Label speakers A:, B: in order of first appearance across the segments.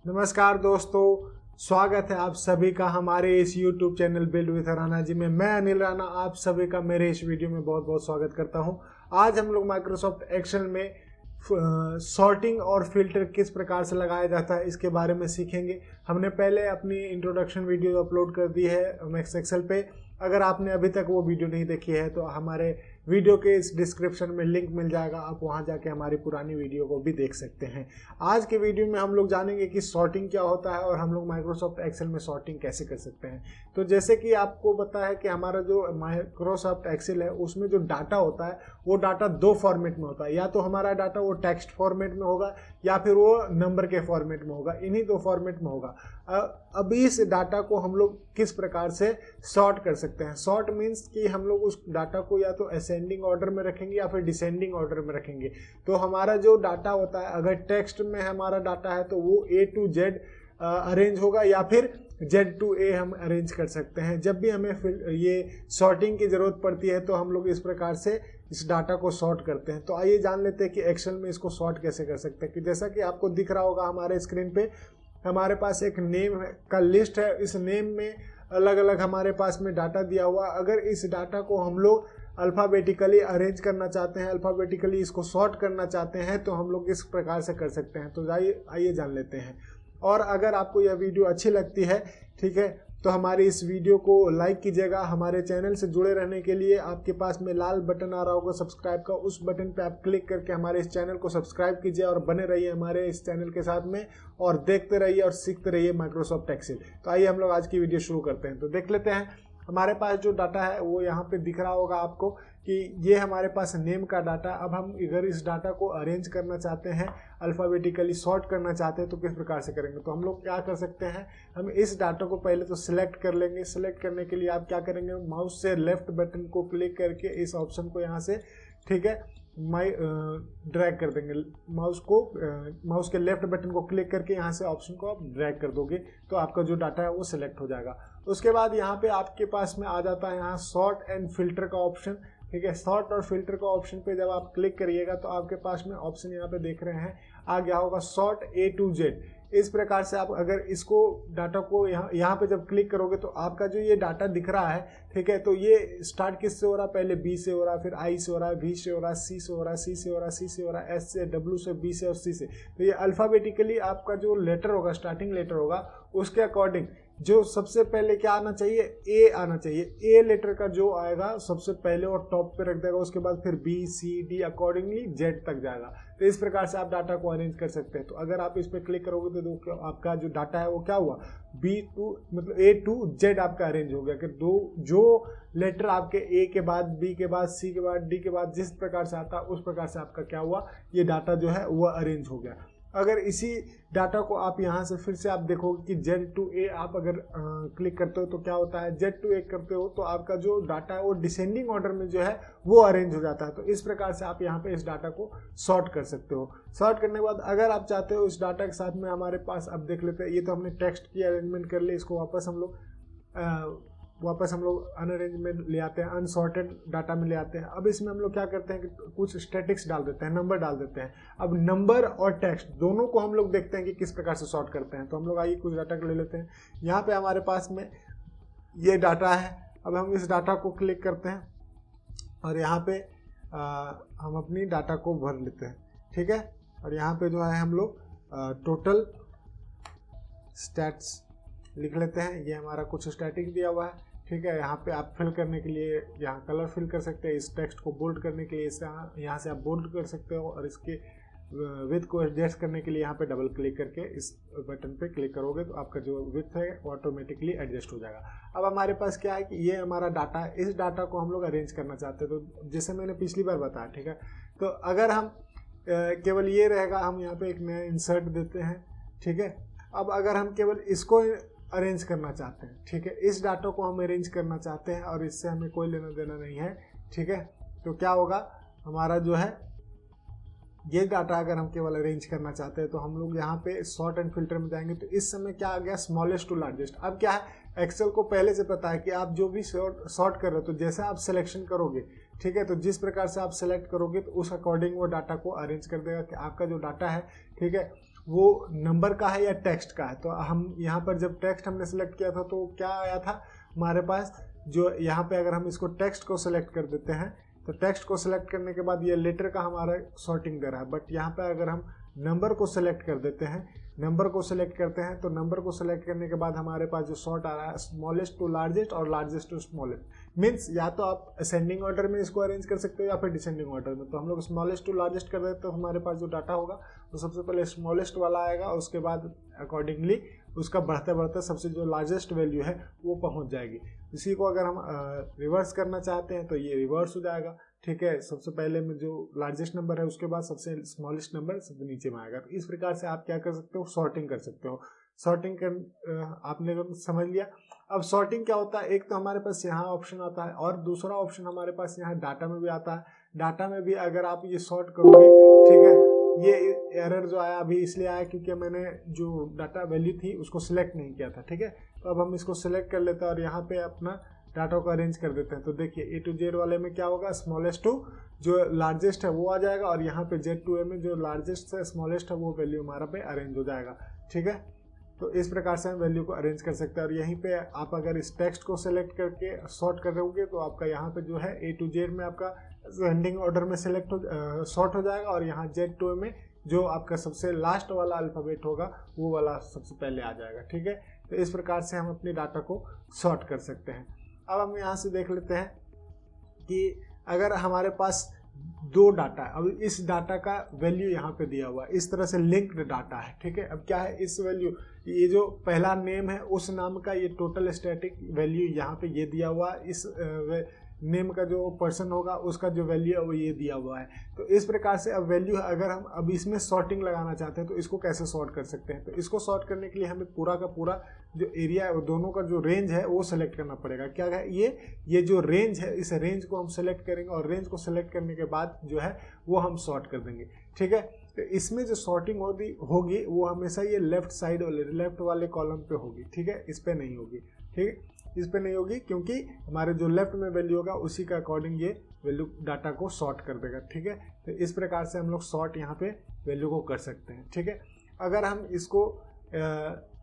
A: नमस्कार दोस्तों, स्वागत है आप सभी का हमारे इस YouTube channel build with Rana ji में। मैं अनिल राणा आप सभी का मेरे इस वीडियो में बहुत बहुत स्वागत करता हूं। आज हम लोग माइक्रोसॉफ्ट एक्सेल में सॉर्टिंग और फिल्टर किस प्रकार से लगाया जाता है इसके बारे में सीखेंगे। हमने पहले अपनी इंट्रोडक्शन वीडियो अपलोड कर दी है मैक्स एक्सेल पे। अगर आपने अभी तक वो वीडियो नहीं देखी है तो हमारे वीडियो के इस डिस्क्रिप्शन में लिंक मिल जाएगा, आप वहां जाके हमारी पुरानी वीडियो को भी देख सकते हैं। आज के वीडियो में हम लोग जानेंगे कि सॉर्टिंग क्या होता है और हम लोग माइक्रोसॉफ्ट एक्सेल में सॉर्टिंग कैसे कर सकते हैं। तो जैसे कि आपको पता है कि हमारा जो माइक्रोसॉफ्ट एक्सेल है उसमें जो डाटा होता है वो डाटा दो फॉर्मेट में होता है। या तो हमारा डाटा वो टेक्स्ट फॉर्मेट में होगा या फिर वो नंबर के फॉर्मेट में होगा, इन्हीं दो फॉर्मेट में होगा। अब इस डाटा को हम लोग किस प्रकार से सॉर्ट कर सकते हैं। सॉर्ट मीन्स कि हम लोग उस डाटा को या तो असेंडिंग ऑर्डर में रखेंगे या फिर डिसेंडिंग ऑर्डर में रखेंगे। तो हमारा जो डाटा होता है, अगर टेक्स्ट में हमारा डाटा है तो वो A to Z अरेंज होगा या फिर Z to A हम अरेंज कर सकते हैं। जब भी हमें ये सॉर्टिंग की ज़रूरत पड़ती है तो हम लोग इस प्रकार से इस डाटा को सॉर्ट करते हैं। तो आइए जान लेते हैं कि एक्सेल में इसको सॉर्ट कैसे कर सकते हैं। कि जैसा कि आपको दिख रहा होगा हमारे स्क्रीन पे, हमारे पास एक नेम का लिस्ट है। इस नेम में अलग अलग हमारे पास में डाटा दिया हुआ। अगर इस डाटा को हम लोग अल्फ़ाबेटिकली अरेंज करना चाहते हैं, अल्फ़ाबेटिकली इसको सॉर्ट करना चाहते हैं तो हम लोग इस प्रकार से कर सकते हैं। तो आइए जान लेते हैं। और अगर आपको यह वीडियो अच्छी लगती है, ठीक है, तो हमारी इस वीडियो को लाइक कीजिएगा। हमारे चैनल से जुड़े रहने के लिए आपके पास में लाल बटन आ रहा होगा सब्सक्राइब का, उस बटन पे आप क्लिक करके हमारे इस चैनल को सब्सक्राइब कीजिए और बने रहिए हमारे इस चैनल के साथ में और देखते रहिए और सीखते रहिए माइक्रोसॉफ्ट एक्सेल। तो आइए हम लोग आज की वीडियो शुरू करते हैं। तो देख लेते हैं हमारे पास जो डाटा है वो यहाँ पे दिख रहा होगा आपको कि ये हमारे पास नेम का डाटा। अब हम अगर इस डाटा को अरेंज करना चाहते हैं, अल्फ़ाबेटिकली सॉर्ट करना चाहते हैं तो किस प्रकार से करेंगे। तो हम लोग क्या कर सकते हैं, हम इस डाटा को पहले तो सिलेक्ट कर लेंगे। सिलेक्ट करने के लिए आप क्या करेंगे, माउस से लेफ्ट बटन को क्लिक करके इस ऑप्शन को यहाँ से, ठीक है, ड्रैग कर देंगे। माउस के लेफ्ट बटन को क्लिक करके यहाँ से ऑप्शन को आप ड्रैग कर दोगे तो आपका जो डाटा है वो सिलेक्ट हो जाएगा। उसके बाद यहाँ पे आपके पास में आ जाता है यहाँ सॉर्ट एंड फिल्टर का ऑप्शन, ठीक है। सॉर्ट और फिल्टर का ऑप्शन पे जब आप क्लिक करिएगा तो आपके पास में ऑप्शन यहाँ पे देख रहे हैं आ गया होगा सॉर्ट A to Z। इस प्रकार से आप अगर इसको डाटा को यहाँ पे जब क्लिक करोगे तो आपका जो ये डाटा दिख रहा है, ठीक है, तो ये स्टार्ट किससे हो रहा है, पहले B से हो रहा है, फिर I से हो रहा है, V से हो रहा है, C से हो रहा है, C से हो रहा है, C से हो रहा है, S से, W से, B से और C से। तो ये अल्फ़ाबेटिकली आपका जो लेटर होगा, स्टार्टिंग लेटर होगा, उसके अकॉर्डिंग जो सबसे पहले क्या आना चाहिए, A आना चाहिए। A लेटर का जो आएगा सबसे पहले और टॉप पे रख देगा, उसके बाद फिर B C D accordingly Z तक जाएगा। तो इस प्रकार से आप डाटा को अरेंज कर सकते हैं। तो अगर आप इस पर क्लिक करोगे तो आपका जो डाटा है वो क्या हुआ, मतलब A to Z आपका अरेंज हो गया। कि जो लेटर आपके A के बाद, B के बाद, C के बाद, D के बाद जिस प्रकार से आता है उस प्रकार से आपका क्या हुआ, ये डाटा जो है वो अरेंज हो गया। अगर इसी डाटा को आप यहाँ से फिर से आप देखोगे कि Z to A आप अगर क्लिक करते हो तो क्या होता है, Z to A करते हो तो आपका जो डाटा है वो डिसेंडिंग ऑर्डर में जो है वो अरेंज हो जाता है। तो इस प्रकार से आप यहाँ पे इस डाटा को सॉर्ट कर सकते हो। सॉर्ट करने के बाद अगर आप चाहते हो इस डाटा के साथ में हमारे पास, अब देख लेते हैं, ये तो हमने टेक्स्ट की अरेंजमेंट कर ली, इसको वापस हम लोग अनअरेंज में ले आते हैं, अनसॉर्टेड डाटा में ले आते हैं। अब इसमें हम लोग क्या करते हैं कि कुछ स्टैटिक्स डाल देते हैं, नंबर डाल देते हैं। अब नंबर और टेक्स्ट दोनों को हम लोग देखते हैं कि किस प्रकार से सॉर्ट करते हैं। तो हम लोग आइए कुछ डाटा ले लेते हैं। यहाँ पे हमारे पास में ये डाटा है। अब हम इस डाटा को क्लिक करते हैं और यहाँ पे हम अपनी डाटा को भर लेते हैं, ठीक है। और यहाँ पे जो है हम लोग टोटल स्टैट्स लिख लेते हैं। ये हमारा कुछ स्टैटिक दिया हुआ है, ठीक है। यहाँ पे आप फिल करने के लिए यहाँ कलर फिल कर सकते हैं। इस टेक्स्ट को बोल्ड करने के लिए यहाँ से आप बोल्ड कर सकते हो और इसके विड्थ को एडजस्ट करने के लिए यहाँ पे डबल क्लिक करके इस बटन पे क्लिक करोगे तो आपका जो विड्थ है वो ऑटोमेटिकली एडजस्ट हो जाएगा। अब हमारे पास क्या है कि ये हमारा डाटा है, इस डाटा को हम लोग अरेंज करना चाहते हैं। तो जैसे मैंने पिछली बार बताया, ठीक है, तो अगर हम केवल ये रहेगा, हम यहाँ पे एक नया इंसर्ट देते हैं, ठीक है। अब अगर हम केवल इसको अरेंज करना चाहते हैं, ठीक है, इस डाटा को हम अरेंज करना चाहते हैं और इससे हमें कोई लेना देना नहीं है, ठीक है। तो क्या होगा, हमारा जो है ये डाटा अगर हम केवल अरेंज करना चाहते हैं तो हम लोग यहाँ पे सॉर्ट एंड फिल्टर में जाएंगे। तो इस समय क्या आ गया, स्मॉलेस्ट टू लार्जेस्ट। अब क्या है, एक्सेल को पहले से पता है कि आप जो भी सॉर्ट कर रहे हो, तो जैसे आप सिलेक्शन करोगे, ठीक है, तो जिस प्रकार से आप सेलेक्ट करोगे तो उस अकॉर्डिंग वो डाटा को अरेंज कर देगा कि आपका जो डाटा है, ठीक है, वो नंबर का है या टेक्स्ट का है। तो हम यहाँ पर जब टेक्स्ट हमने सेलेक्ट किया था तो क्या आया था हमारे पास, जो यहाँ पे अगर हम इसको टेक्स्ट को सेलेक्ट कर देते हैं तो टेक्स्ट को सेलेक्ट करने के बाद ये लेटर का हमारा सॉर्टिंग दे रहा है। बट यहाँ पे अगर हम नंबर को सेलेक्ट कर देते हैं, नंबर को सेलेक्ट करते हैं तो नंबर को सेलेक्ट करने के बाद हमारे पास जो सॉर्ट आ रहा है स्मॉलेस्ट टू लार्जेस्ट और लार्जेस्ट टू स्मॉलेस्ट। मीन्स या तो आप असेंडिंग ऑर्डर में इसको अरेंज कर सकते हो या फिर डिसेंडिंग ऑर्डर में। तो हम लोग स्मॉलेस्ट टू लार्जेस्ट कर देते तो हमारे पास जो डाटा होगा तो सबसे पहले स्मॉलेस्ट वाला आएगा, उसके बाद अकॉर्डिंगली उसका बढ़ते बढ़ते सबसे जो लार्जेस्ट वैल्यू है वो पहुंच जाएगी। इसी को अगर हम रिवर्स करना चाहते हैं तो ये रिवर्स हो जाएगा, ठीक है। सबसे पहले में जो लार्जेस्ट नंबर है उसके बाद सबसे स्मॉलेस्ट नंबर सबसे नीचे में आएगा। तो इस प्रकार से आप क्या कर सकते हो, सॉर्टिंग कर सकते हो। सॉर्टिंग कर आपने समझ लिया। अब सॉर्टिंग क्या होता है, एक तो हमारे पास यहाँ ऑप्शन आता है और दूसरा ऑप्शन हमारे पास यहाँ डाटा में भी आता है। डाटा में भी अगर आप ये सॉर्ट करोगे, ठीक है, ये एरर जो आया अभी इसलिए आया क्योंकि मैंने जो डाटा वैल्यू थी उसको सिलेक्ट नहीं किया था, ठीक है। तो अब हम इसको सिलेक्ट कर लेते हैं और यहाँ पे अपना डाटा को अरेंज कर देते हैं। तो देखिए ए टू जेड वाले में क्या होगा, स्मॉलेस्ट टू जो लार्जेस्ट है वो आ जाएगा और यहाँ पे जेड टू ए में जो लार्जेस्ट से स्मॉलेस्ट है वो वैल्यू हमारा पे अरेंज हो जाएगा, ठीक है। तो इस प्रकार से हम वैल्यू को अरेंज कर सकते हैं। और यहीं पे आप अगर इस टेक्स्ट को सेलेक्ट करके सॉर्ट कर रहोगे तो आपका यहाँ पे जो है ए टू जेड में आपका असेंडिंग ऑर्डर में सेलेक्ट हो सॉर्ट हो जाएगा और यहाँ जेड टू ए में जो आपका सबसे लास्ट वाला अल्फ़ाबेट होगा वो वाला सबसे पहले आ जाएगा, ठीक है। तो इस प्रकार से हम अपने डाटा को सॉर्ट कर सकते हैं। अब हम यहाँ से देख लेते हैं कि अगर हमारे पास दो डाटा है, अब इस डाटा का वैल्यू यहाँ पे दिया हुआ है, इस तरह से लिंक्ड डाटा है, ठीक है। अब क्या है इस वैल्यू, ये जो पहला नेम है उस नाम का ये टोटल स्टैटिक वैल्यू यहाँ पे ये दिया हुआ है, इस नेम का जो पर्सन होगा उसका जो वैल्यू है वो ये दिया हुआ है। तो इस प्रकार से अब वैल्यू अगर हम अब इसमें सॉर्टिंग लगाना चाहते हैं तो इसको कैसे सॉर्ट कर सकते हैं। तो इसको सॉर्ट करने के लिए हमें पूरा का पूरा जो एरिया है वो दोनों का जो रेंज है वो सेलेक्ट करना पड़ेगा। क्या है ये जो रेंज है, इस रेंज को हम सेलेक्ट करेंगे और रेंज को सेलेक्ट करने के बाद जो है वो हम सॉर्ट कर देंगे, ठीक है। तो इसमें जो सॉर्टिंग होगी वो हमेशा ये लेफ्ट वाले कॉलम पे होगी, ठीक है, इस पे नहीं होगी, ठीक है, इस पे नहीं होगी क्योंकि हमारे जो लेफ्ट में वैल्यू होगा उसी के अकॉर्डिंग ये वैल्यू डाटा को सॉर्ट कर देगा, ठीक है। तो इस प्रकार से हम लोग सॉर्ट यहाँ पे वैल्यू को कर सकते हैं, ठीक है। अगर हम इसको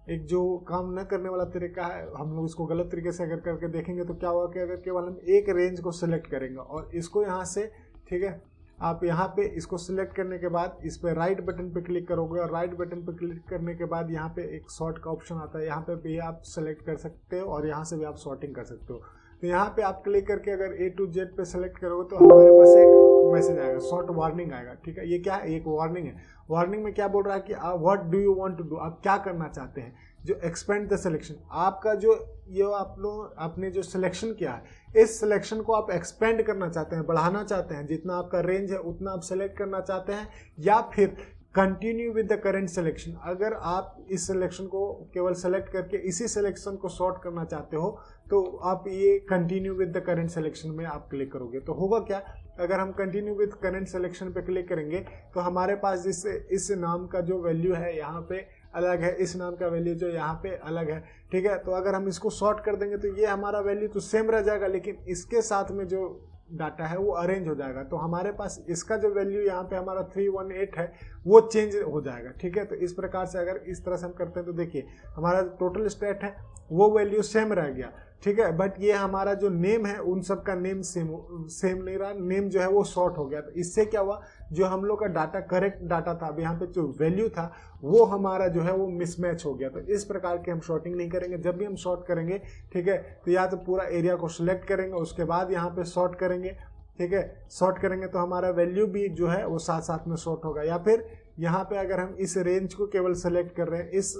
A: एक जो काम न करने वाला तरीका है, हम लोग इसको गलत तरीके से अगर करके देखेंगे तो क्या होगा कि अगर केवल हम एक रेंज को सिलेक्ट करेंगे और इसको यहाँ से, ठीक है, आप यहाँ पे इसको सिलेक्ट करने के बाद इस पे राइट बटन पे क्लिक करोगे और राइट बटन पे क्लिक करने के बाद यहाँ पे एक सॉर्ट का ऑप्शन आता है, यहाँ पे भी आप सेलेक्ट कर सकते हो और यहाँ से भी आप सॉर्टिंग कर सकते हो। तो यहाँ पे आप क्लिक करके अगर ए टू जेड पे सेलेक्ट करोगे तो हमारे पास एक मैसेज आएगा, शॉर्ट वार्निंग आएगा, ठीक है। ये क्या है, एक वार्निंग है। वार्निंग में क्या बोल रहा है कि what do you want to do, आप क्या करना चाहते हैं। जो एक्सपेंड द सिलेक्शन, आपका जो ये आप लोग आपने जो सिलेक्शन किया है इस सिलेक्शन को आप एक्सपेंड करना चाहते हैं, बढ़ाना चाहते हैं, जितना आपका रेंज है उतना आप सेलेक्ट करना चाहते हैं, या फिर continue with the current selection. अगर आप इस सिलेक्शन को केवल सेलेक्ट करके इसी सिलेक्शन को सॉर्ट करना चाहते हो तो आप ये continue with the current selection में आप क्लिक करोगे। तो होगा क्या, अगर हम कंटिन्यू विद करेंट सिलेक्शन पे क्लिक करेंगे तो हमारे पास जिससे इस नाम का जो वैल्यू है यहाँ पे अलग है, इस नाम का वैल्यू जो यहाँ पे अलग है, ठीक है। तो अगर हम इसको सॉर्ट कर देंगे तो ये हमारा वैल्यू तो सेम रह जाएगा, लेकिन इसके साथ में जो डाटा है वो अरेंज हो जाएगा। तो हमारे पास इसका जो वैल्यू यहाँ पे हमारा 318 है वो चेंज हो जाएगा, ठीक है। तो इस प्रकार से अगर इस तरह से हम करते हैं तो देखिए हमारा टोटल स्टेट है वो वैल्यू सेम रह गया, ठीक है। बट ये हमारा जो नेम है उन सब का नेम सेम नहीं रहा, नेम जो है वो शॉर्ट हो गया। तो इससे क्या हुआ, जो हम लोग का डाटा करेक्ट डाटा था, अब यहाँ पे जो वैल्यू था वो हमारा जो है वो मिसमैच हो गया। तो इस प्रकार के हम शॉर्टिंग नहीं करेंगे। जब भी हम शॉर्ट करेंगे, ठीक है, तो या तो पूरा एरिया को सिलेक्ट करेंगे उसके बाद यहाँ पे शॉर्ट करेंगे, ठीक है। शॉर्ट करेंगे तो हमारा वैल्यू भी जो है वो साथ साथ में शॉर्ट होगा। या फिर यहाँ पे अगर हम इस रेंज को केवल सेलेक्ट कर रहे हैं, इस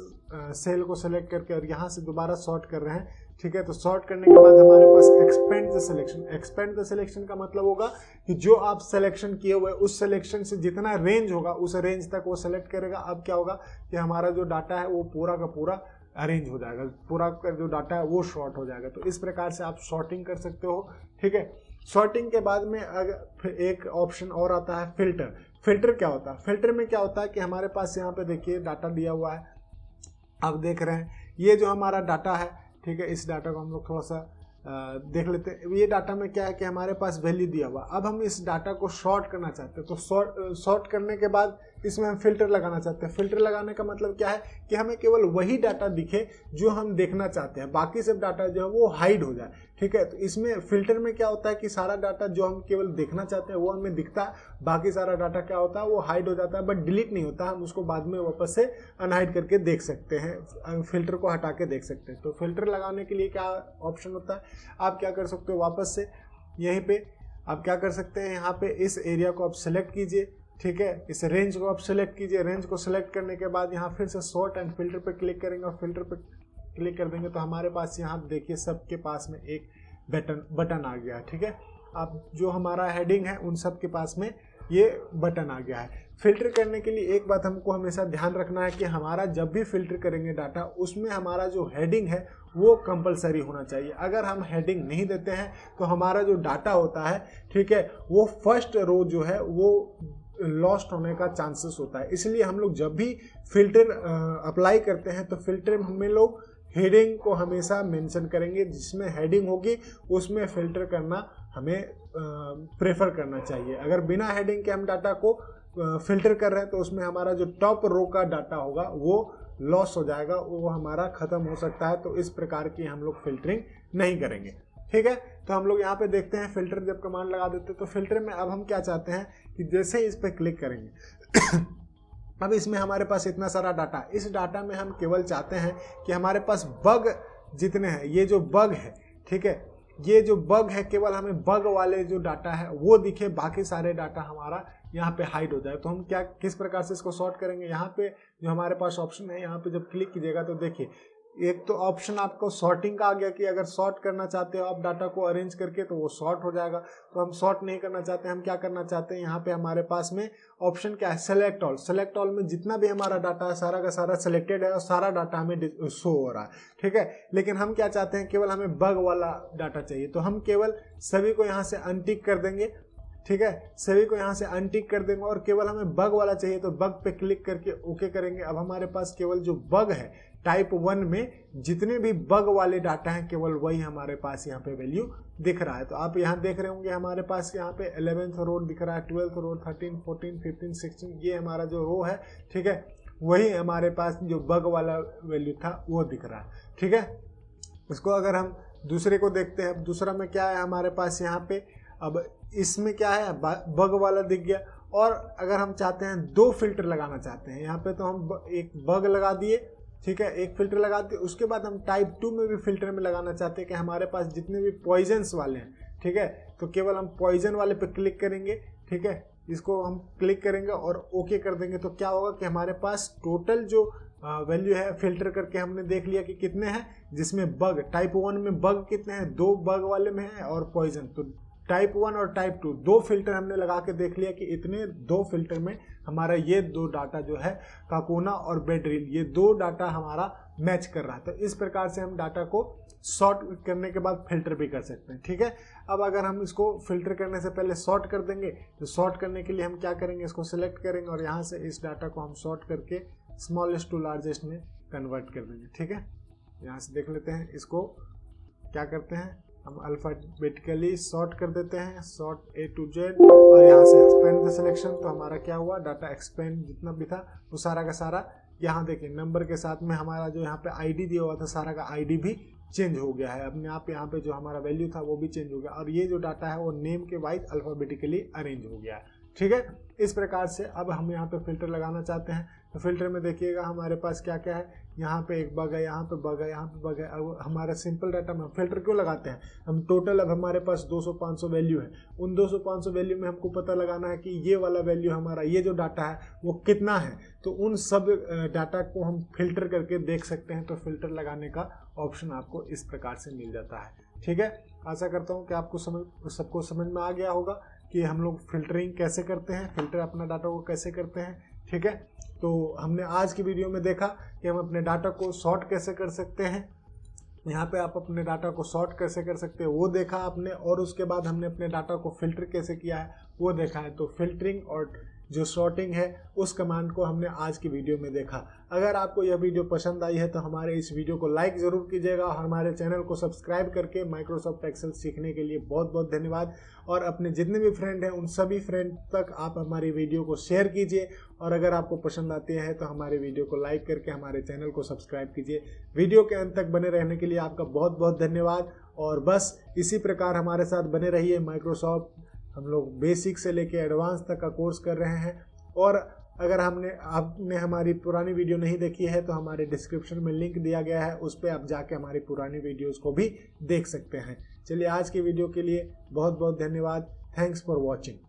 A: सेल को सेलेक्ट करके और यहाँ से दोबारा शॉर्ट कर रहे हैं, ठीक है, तो शॉर्ट करने के बाद हमारे पास expand the selection. Expand the selection का मतलब होगा कि जो आप सिलेक्शन किए हुए उस सिलेक्शन से जितना रेंज होगा उस रेंज तक वो सेलेक्ट करेगा। अब क्या होगा कि हमारा जो डाटा है वो पूरा का पूरा अरेंज हो जाएगा, पूरा का जो डाटा है वो शॉर्ट हो जाएगा। तो इस प्रकार से आप शॉर्टिंग कर सकते हो, ठीक है। शॉर्टिंग के बाद में अगर एक ऑप्शन और आता है फिल्टर। फिल्टर क्या होता है, फिल्टर में क्या होता है कि हमारे पास यहाँ पे देखिए डाटा दिया हुआ है, आप देख रहे हैं ये जो हमारा डाटा है, ठीक है। इस डाटा को हम लोग थोड़ा सा देख लेते हैं। ये डाटा में क्या है कि हमारे पास वैल्यू दिया हुआ, अब हम इस डाटा को शॉर्ट करना चाहते हैं। तो शॉर्ट करने के बाद इसमें हम फिल्टर लगाना चाहते हैं। फिल्टर लगाने का मतलब क्या है कि हमें केवल वही डाटा दिखे जो हम देखना चाहते हैं, बाकी सब डाटा जो है वो हाइड हो जाए। ठीक है, तो इसमें फिल्टर में क्या होता है कि सारा डाटा जो हम केवल देखना चाहते हैं वो हमें दिखता है, बाकी सारा डाटा क्या होता है वो हाइड हो जाता है, बट डिलीट नहीं होता, हम उसको बाद में वापस से अनहाइड करके देख सकते हैं, फिल्टर को हटा के देख सकते हैं। तो फिल्टर लगाने के लिए क्या ऑप्शन होता है, आप क्या कर सकते हो, वापस से यहीं पे आप क्या कर सकते हैं, यहाँ पे इस एरिया को आप सेलेक्ट कीजिए। ठीक है, इस रेंज को आप सेलेक्ट कीजिए। रेंज को सेलेक्ट करने के बाद यहाँ फिर से सॉर्ट एंड फिल्टर पे क्लिक करेंगे और फिल्टर पे क्लिक कर देंगे तो हमारे पास यहाँ देखिए सबके पास में एक बटन आ गया। ठीक है, अब जो हमारा हेडिंग है उन सब के पास में ये बटन आ गया है। फिल्टर करने के लिए एक बात हमको हमेशा ध्यान रखना है कि हमारा जब भी फिल्टर करेंगे डाटा, उसमें हमारा जो हेडिंग है वो कंपलसरी होना चाहिए। अगर हम हेडिंग नहीं देते हैं तो हमारा जो डाटा होता है, ठीक है, वो फर्स्ट रो जो है वो लॉस्ट होने का चांसेस होता है। इसलिए हम लोग जब भी फिल्टर अप्लाई करते हैं तो फिल्टर में लोग हेडिंग को हमेशा मेंशन करेंगे, जिसमें हेडिंग होगी उसमें फिल्टर करना हमें प्रेफर करना चाहिए। अगर बिना हेडिंग के हम डाटा को फिल्टर कर रहे हैं तो उसमें हमारा जो टॉप रो का डाटा होगा वो लॉस हो जाएगा, वो हमारा ख़त्म हो सकता है। तो इस प्रकार की हम लोग फिल्टरिंग नहीं करेंगे। ठीक है, तो हम लोग यहाँ पे देखते हैं फिल्टर जब कमांड लगा देते हैं तो फिल्टर में अब हम क्या चाहते हैं कि जैसे इस पर क्लिक करेंगे अब इसमें हमारे पास इतना सारा डाटा, इस डाटा में हम केवल चाहते हैं कि हमारे पास बग जितने हैं, ये जो बग है, ठीक है, ये जो बग है केवल हमें बग वाले जो डाटा है वो दिखे, बाकी सारे डाटा हमारा यहाँ पे हाइड हो जाए। तो हम क्या किस प्रकार से इसको सॉर्ट करेंगे, यहाँ पे जो हमारे पास ऑप्शन है, यहाँ पे जब क्लिक कीजिएगा तो देखिए एक तो ऑप्शन आपको सॉर्टिंग का आ गया कि अगर सॉर्ट करना चाहते हो आप डाटा को अरेंज करके तो वो सॉर्ट हो जाएगा। तो हम सॉर्ट नहीं करना चाहते, हम क्या करना चाहते हैं, यहाँ पे हमारे पास में ऑप्शन क्या है, सेलेक्ट ऑल। सेलेक्ट ऑल में जितना भी हमारा डाटा है सारा का सारा सिलेक्टेड है और सारा डाटा हमें शो हो रहा है। ठीक है, लेकिन हम क्या चाहते हैं, केवल हमें बग वाला डाटा चाहिए, तो हम केवल सभी को यहाँ से अनटिक कर देंगे। ठीक है, सभी को यहाँ से अनटिक कर देंगे और केवल हमें बग वाला चाहिए तो बग पे क्लिक करके ओके करेंगे। अब हमारे पास केवल जो बग है टाइप 1 में जितने भी बग वाले डाटा हैं केवल वही हमारे पास यहाँ पे वैल्यू दिख रहा है। तो आप यहाँ देख रहे होंगे हमारे पास यहाँ पे 11th रो दिख रहा है, 12th रो, 13, 14, 15, 16, ये हमारा जो रो है, ठीक है, वही हमारे पास जो बग वाला वैल्यू था वो दिख रहा है। ठीक है, इसको अगर हम दूसरे को देखते हैं, दूसरा में क्या है हमारे पास यहाँ पे, अब इसमें क्या है, बग वाला दिख गया। और अगर हम चाहते हैं दो फिल्टर लगाना चाहते हैं यहाँ पे, तो हम एक बग लगा दिए, ठीक है, एक फिल्टर लगा दिए। उसके बाद हम टाइप 2 में भी फिल्टर में लगाना चाहते हैं कि हमारे पास जितने भी पॉइजन्स वाले हैं, ठीक है, तो केवल हम पॉइजन वाले पे क्लिक करेंगे। ठीक है, इसको हम क्लिक करेंगे और ओके कर देंगे तो क्या होगा कि हमारे पास टोटल जो वैल्यू है फिल्टर करके हमने देख लिया कि कितने हैं, जिसमें बग टाइप 1 में बग कितने हैं, 2 बग वाले में है और पॉइजन, तो टाइप 1 और टाइप 2 दो फिल्टर हमने लगा के देख लिया कि इतने दो फिल्टर में हमारा ये दो डाटा जो है काकोना और बेडरील, ये दो डाटा हमारा मैच कर रहा है। तो इस प्रकार से हम डाटा को सॉर्ट करने के बाद फिल्टर भी कर सकते हैं। ठीक है, अब अगर हम इसको फिल्टर करने से पहले सॉर्ट कर देंगे तो सॉर्ट करने के लिए हम क्या करेंगे, इसको सिलेक्ट करेंगे और यहाँ से इस डाटा को हम सॉर्ट करके स्मॉलेस्ट टू लार्जेस्ट में कन्वर्ट कर देंगे। ठीक है, यहाँ से देख लेते हैं, इसको क्या करते हैं, हम अल्फाबेटिकली सॉर्ट कर देते हैं, सॉर्ट A to Z और यहाँ से एक्सपेंड द सिलेक्शन। तो हमारा क्या हुआ, डाटा एक्सपेंड जितना भी था वो सारा का सारा, यहाँ देखिए नंबर के साथ में हमारा जो यहाँ पे आईडी दिया हुआ था सारा का आईडी भी चेंज हो गया है अपने आप। यहाँ पे जो हमारा वैल्यू था वो भी चेंज हो गया और ये जो डाटा है वो नेम के वाइज अल्फाबेटिकली अरेंज हो गया है। ठीक है, इस प्रकार से अब हम यहाँ पे फिल्टर लगाना चाहते हैं तो फिल्टर में देखिएगा हमारे पास क्या क्या है, यहाँ पे एक बग है, यहाँ पे बग है, यहाँ पे बग है। अब हमारा सिंपल डाटा में हम फिल्टर क्यों लगाते हैं, हम टोटल अब हमारे पास 200-500 वैल्यू है, उन 200-500 वैल्यू में हमको पता लगाना है कि ये वाला वैल्यू हमारा ये जो डाटा है वो कितना है। तो उन सब डाटा को हम फिल्टर करके देख सकते हैं। तो फिल्टर लगाने का ऑप्शन आपको इस प्रकार से मिल जाता है। ठीक है, आशा करता हूँ कि आपको सबको समझ में आ गया होगा कि हम लोग फिल्टरिंग कैसे करते हैं, फिल्टर अपना डाटा को कैसे करते हैं। ठीक है, तो हमने आज की वीडियो में देखा कि हम अपने डाटा को सॉर्ट कैसे कर सकते हैं, यहाँ पे आप अपने डाटा को सॉर्ट कैसे कर सकते हैं वो देखा आपने, और उसके बाद हमने अपने डाटा को फिल्टर कैसे किया है वो देखा है। तो फिल्टरिंग और जो सॉर्टिंग है उस कमांड को हमने आज की वीडियो में देखा। अगर आपको यह वीडियो पसंद आई है तो हमारे इस वीडियो को लाइक ज़रूर कीजिएगा और हमारे चैनल को सब्सक्राइब करके माइक्रोसॉफ्ट एक्सेल सीखने के लिए बहुत बहुत धन्यवाद। और अपने जितने भी फ्रेंड हैं उन सभी फ्रेंड तक आप हमारी वीडियो को शेयर कीजिए और अगर आपको पसंद आती है तो हमारे वीडियो को लाइक करके हमारे चैनल को सब्सक्राइब कीजिए। वीडियो के अंत तक बने रहने के लिए आपका बहुत बहुत धन्यवाद। और बस इसी प्रकार हमारे साथ बने रहिए। माइक्रोसॉफ्ट हम लोग बेसिक से लेके एडवांस तक का कोर्स कर रहे हैं। और अगर आपने हमारी पुरानी वीडियो नहीं देखी है तो हमारे डिस्क्रिप्शन में लिंक दिया गया है, उस पर आप जाके हमारी पुरानी वीडियोस को भी देख सकते हैं। चलिए आज की वीडियो के लिए बहुत बहुत धन्यवाद। Thanks for watching.